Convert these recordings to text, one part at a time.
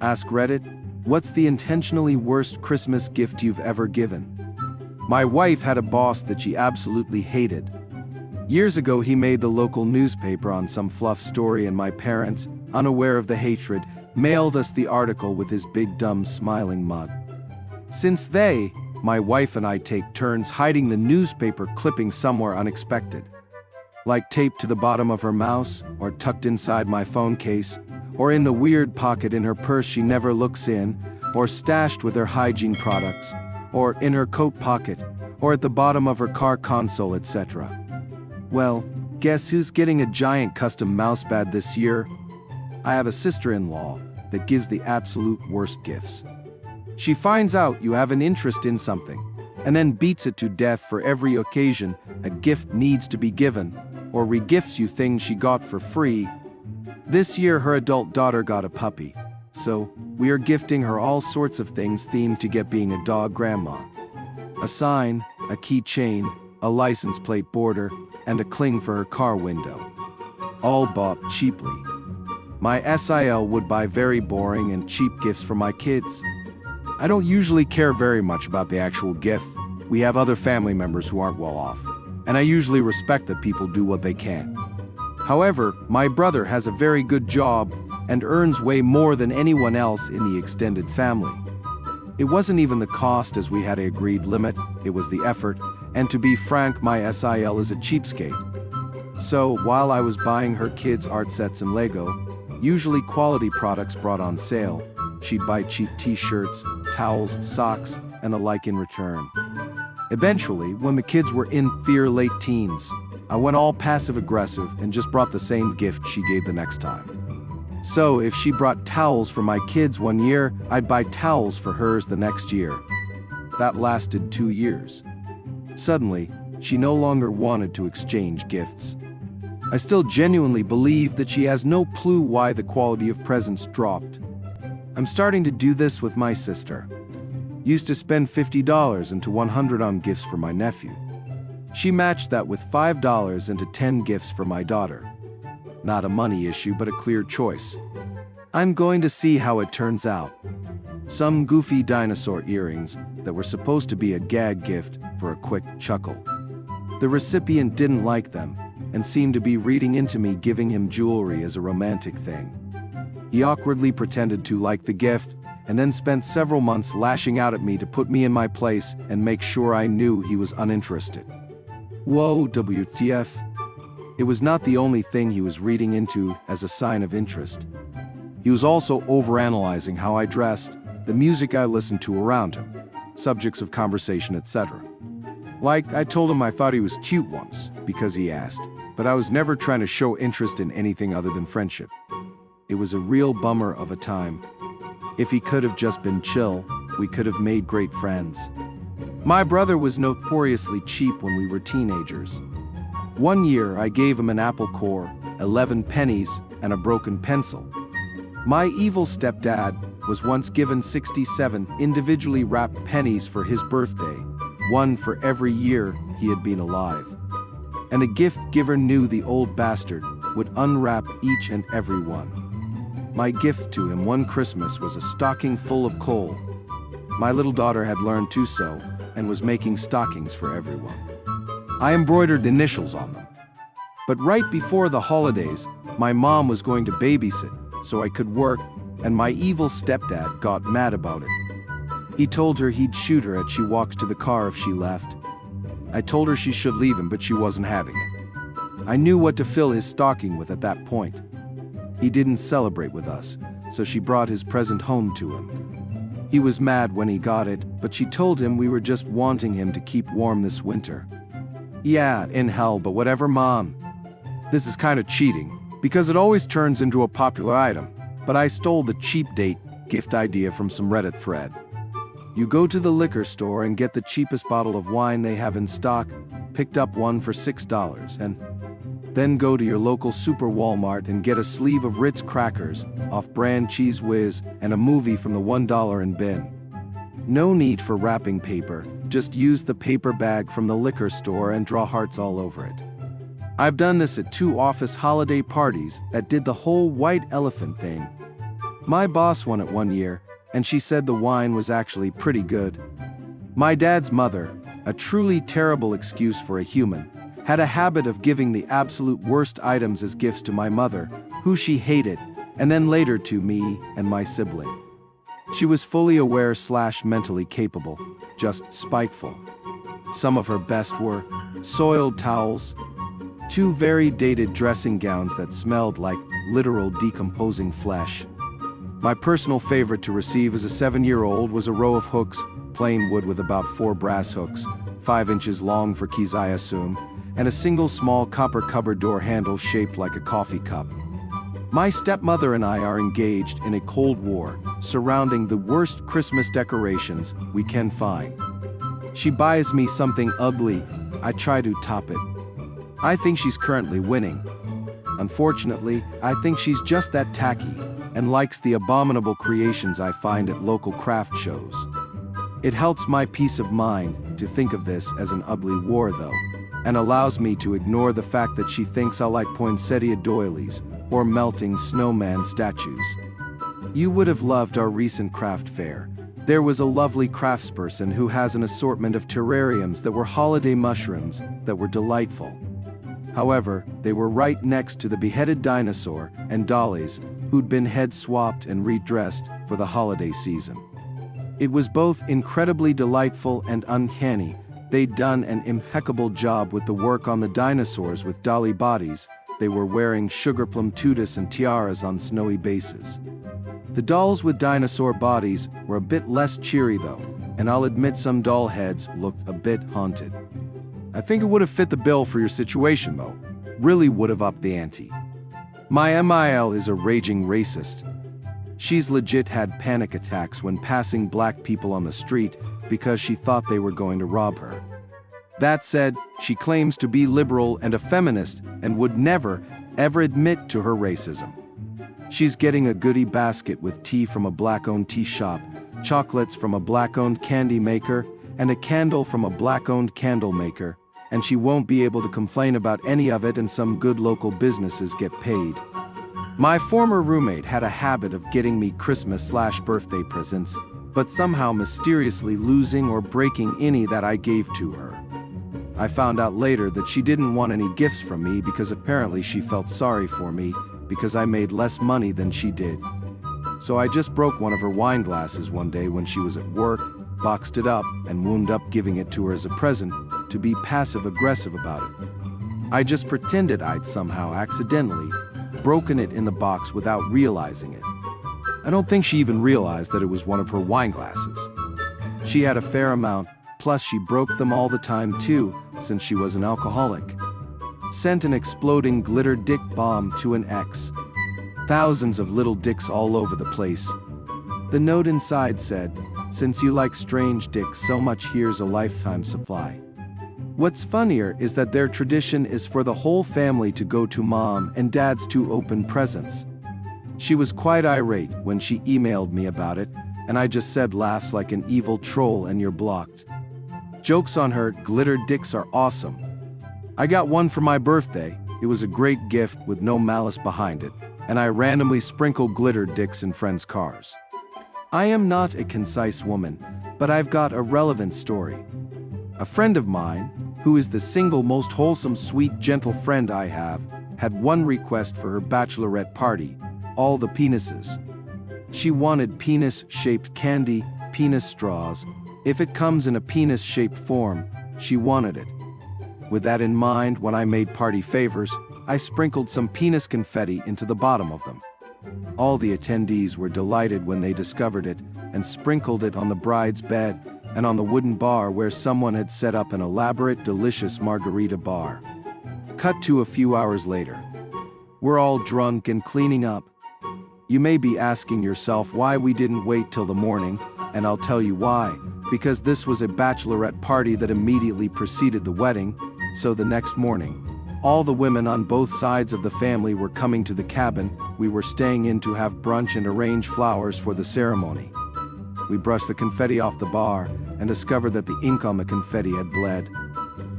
Ask Reddit, what's the intentionally worst Christmas gift you've ever given? My wife had a boss that she absolutely hated. Years ago, he made the local newspaper on some fluff story, and my parents, unaware of the hatred, mailed us the article with his big dumb smiling mug. Since my wife and I take turns hiding the newspaper clipping somewhere unexpected. Like taped to the bottom of her mouse, or tucked inside my phone case, or in the weird pocket in her purse she never looks in, or stashed with her hygiene products, or in her coat pocket, or at the bottom of her car console, etc. Well, guess who's getting a giant custom mousepad this year? I have a sister-in-law that gives the absolute worst gifts. She finds out you have an interest in something, and then beats it to death for every occasion a gift needs to be given, or regifts you things she got for free. This year her adult daughter got a puppy, so we are gifting her all sorts of things themed to get being a dog grandma. A sign, a keychain, a license plate border, and a cling for her car window. All bought cheaply. My SIL would buy very boring and cheap gifts for my kids. I don't usually care very much about the actual gift. We have other family members who aren't well off, and I usually respect that people do what they can. However, my brother has a very good job and earns way more than anyone else in the extended family. It wasn't even the cost, as we had an agreed limit, it was the effort, and to be frank, my SIL is a cheapskate. So, while I was buying her kids art sets and Lego, usually quality products brought on sale, she'd buy cheap t-shirts, towels, socks, and the like in return. Eventually, when the kids were in their late teens, I went all passive-aggressive and just brought the same gift she gave the next time. So, if she brought towels for my kids one year, I'd buy towels for hers the next year. That lasted 2 years. Suddenly, she no longer wanted to exchange gifts. I still genuinely believe that she has no clue why the quality of presents dropped. I'm starting to do this with my sister. Used to spend $50 into $100 on gifts for my nephew. She matched that with $5 into 10 gifts for my daughter. Not a money issue, but a clear choice. I'm going to see how it turns out. Some goofy dinosaur earrings that were supposed to be a gag gift for a quick chuckle. The recipient didn't like them and seemed to be reading into me giving him jewelry as a romantic thing. He awkwardly pretended to like the gift and then spent several months lashing out at me to put me in my place and make sure I knew he was uninterested. Whoa, WTF. It was not the only thing he was reading into as a sign of interest. He was also overanalyzing how I dressed, the music I listened to around him, subjects of conversation, etc. Like, I told him I thought he was cute once, because he asked, but I was never trying to show interest in anything other than friendship. It was a real bummer of a time. If he could have just been chill, we could have made great friends. My brother was notoriously cheap when we were teenagers. One year, I gave him an Apple Core, 11 pennies, and a broken pencil. My evil stepdad was once given 67 individually wrapped pennies for his birthday, one for every year he had been alive. And the gift giver knew the old bastard would unwrap each and every one. My gift to him one Christmas was a stocking full of coal. My little daughter had learned to sew and was making stockings for everyone. I embroidered initials on them. But right before the holidays, my mom was going to babysit, so I could work, and my evil stepdad got mad about it. He told her he'd shoot her as she walked to the car if she left. I told her she should leave him, but she wasn't having it. I knew what to fill his stocking with at that point. He didn't celebrate with us, so she brought his present home to him. He was mad when he got it, but she told him we were just wanting him to keep warm this winter. Yeah, in hell, but whatever, Mom. This is kind of cheating, because it always turns into a popular item, but I stole the cheap date gift idea from some Reddit thread. You go to the liquor store and get the cheapest bottle of wine they have in stock, picked up one for $6, and then go to your local Super Walmart and get a sleeve of Ritz crackers, off-brand Cheese Whiz, and a movie from the $1 in bin. No need for wrapping paper, just use the paper bag from the liquor store and draw hearts all over it. I've done this at 2 office holiday parties that did the whole white elephant thing. My boss won it one year, and she said the wine was actually pretty good. My dad's mother, a truly terrible excuse for a human, had a habit of giving the absolute worst items as gifts to my mother, who she hated, and then later to me and my sibling. She was fully aware / mentally capable, just spiteful. Some of her best were soiled towels, 2 very dated dressing gowns that smelled like literal decomposing flesh. My personal favorite to receive as a 7-year-old was a row of hooks, plain wood with about 4 brass hooks, 5 inches long for keys I assume, and a single small copper cupboard door handle shaped like a coffee cup. My stepmother and I are engaged in a Cold War surrounding the worst Christmas decorations we can find. She buys me something ugly, I try to top it. I think she's currently winning. Unfortunately, I think she's just that tacky and likes the abominable creations I find at local craft shows. It helps my peace of mind to think of this as an ugly war though, and allows me to ignore the fact that she thinks I like poinsettia doilies or melting snowman statues. You would have loved our recent craft fair. There was a lovely craftsperson who has an assortment of terrariums that were holiday mushrooms that were delightful. However, they were right next to the beheaded dinosaur and dollies who'd been head swapped and redressed for the holiday season. It was both incredibly delightful and uncanny. They'd done an impeccable job with the work on the dinosaurs with dolly bodies. They were wearing sugarplum tutus and tiaras on snowy bases. The dolls with dinosaur bodies were a bit less cheery though, and I'll admit some doll heads looked a bit haunted. I think it would have fit the bill for your situation though. Really would have upped the ante. My MIL is a raging racist. She's legit had panic attacks when passing black people on the street because she thought they were going to rob her. That said, she claims to be liberal and a feminist and would never, ever admit to her racism. She's getting a goodie basket with tea from a black-owned tea shop, chocolates from a black-owned candy maker, and a candle from a black-owned candle maker, and she won't be able to complain about any of it and some good local businesses get paid. My former roommate had a habit of getting me Christmas/birthday presents, but somehow mysteriously losing or breaking any that I gave to her. I found out later that she didn't want any gifts from me because apparently she felt sorry for me because I made less money than she did. So I just broke one of her wine glasses one day when she was at work, boxed it up, and wound up giving it to her as a present to be passive-aggressive about it. I just pretended I'd somehow accidentally broken it in the box without realizing it. I don't think she even realized that it was one of her wine glasses. She had a fair amount, plus she broke them all the time too, since she was an alcoholic. Sent an exploding glitter dick bomb to an ex. Thousands of little dicks all over the place. The note inside said, "Since you like strange dicks so much, here's a lifetime supply." What's funnier is that their tradition is for the whole family to go to mom and dad's to open presents. She was quite irate when she emailed me about it, and I just said laughs like an evil troll and you're blocked. Jokes on her, glitter dicks are awesome. I got one for my birthday. It was a great gift with no malice behind it, and I randomly sprinkle glitter dicks in friends' cars. I am not a concise woman, but I've got a relevant story. A friend of mine, who is the single most wholesome, sweet, gentle friend I have, had one request for her bachelorette party: all the penises. She wanted penis-shaped candy, penis straws. If it comes in a penis-shaped form, she wanted it. With that in mind, when I made party favors, I sprinkled some penis confetti into the bottom of them. All the attendees were delighted when they discovered it and sprinkled it on the bride's bed and on the wooden bar where someone had set up an elaborate, delicious margarita bar. Cut to a few hours later. We're all drunk and cleaning up. You may be asking yourself why we didn't wait till the morning, and I'll tell you why. Because this was a bachelorette party that immediately preceded the wedding, so the next morning, all the women on both sides of the family were coming to the cabin we were staying in to have brunch and arrange flowers for the ceremony. We brushed the confetti off the bar and discovered that the ink on the confetti had bled.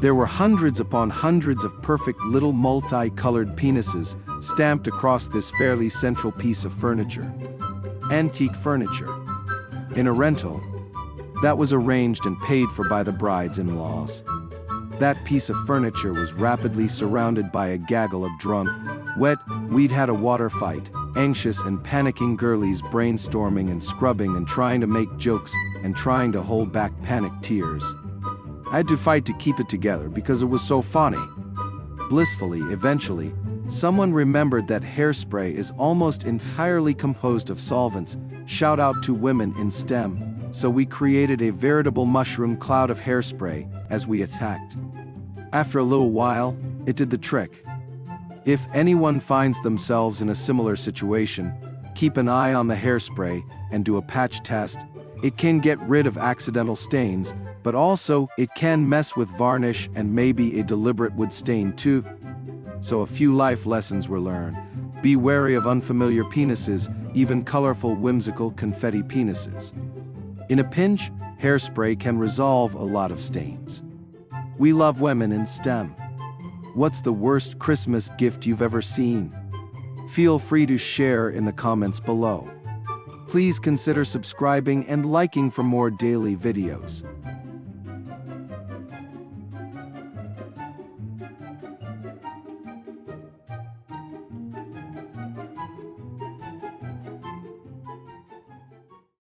There were hundreds upon hundreds of perfect little multi-colored penises stamped across this fairly central piece of furniture. antique furniture. In a rental that was arranged and paid for by the brides-in-laws. That piece of furniture was rapidly surrounded by a gaggle of drunk, wet, we'd had a water fight, anxious and panicking girlies brainstorming and scrubbing and trying to make jokes and trying to hold back panic tears. I had to fight to keep it together because it was so funny. Blissfully, eventually, someone remembered that hairspray is almost entirely composed of solvents. Shout out to women in STEM. So we created a veritable mushroom cloud of hairspray as we attacked. After a little while, it did the trick. If anyone finds themselves in a similar situation, keep an eye on the hairspray and do a patch test. It can get rid of accidental stains, but also it can mess with varnish and maybe a deliberate wood stain too. So a few life lessons were learned. Be wary of unfamiliar penises, even colorful, whimsical confetti penises. In a pinch, hairspray can resolve a lot of stains. We love women in STEM. What's the worst Christmas gift you've ever seen? Feel free to share in the comments below. Please consider subscribing and liking for more daily videos.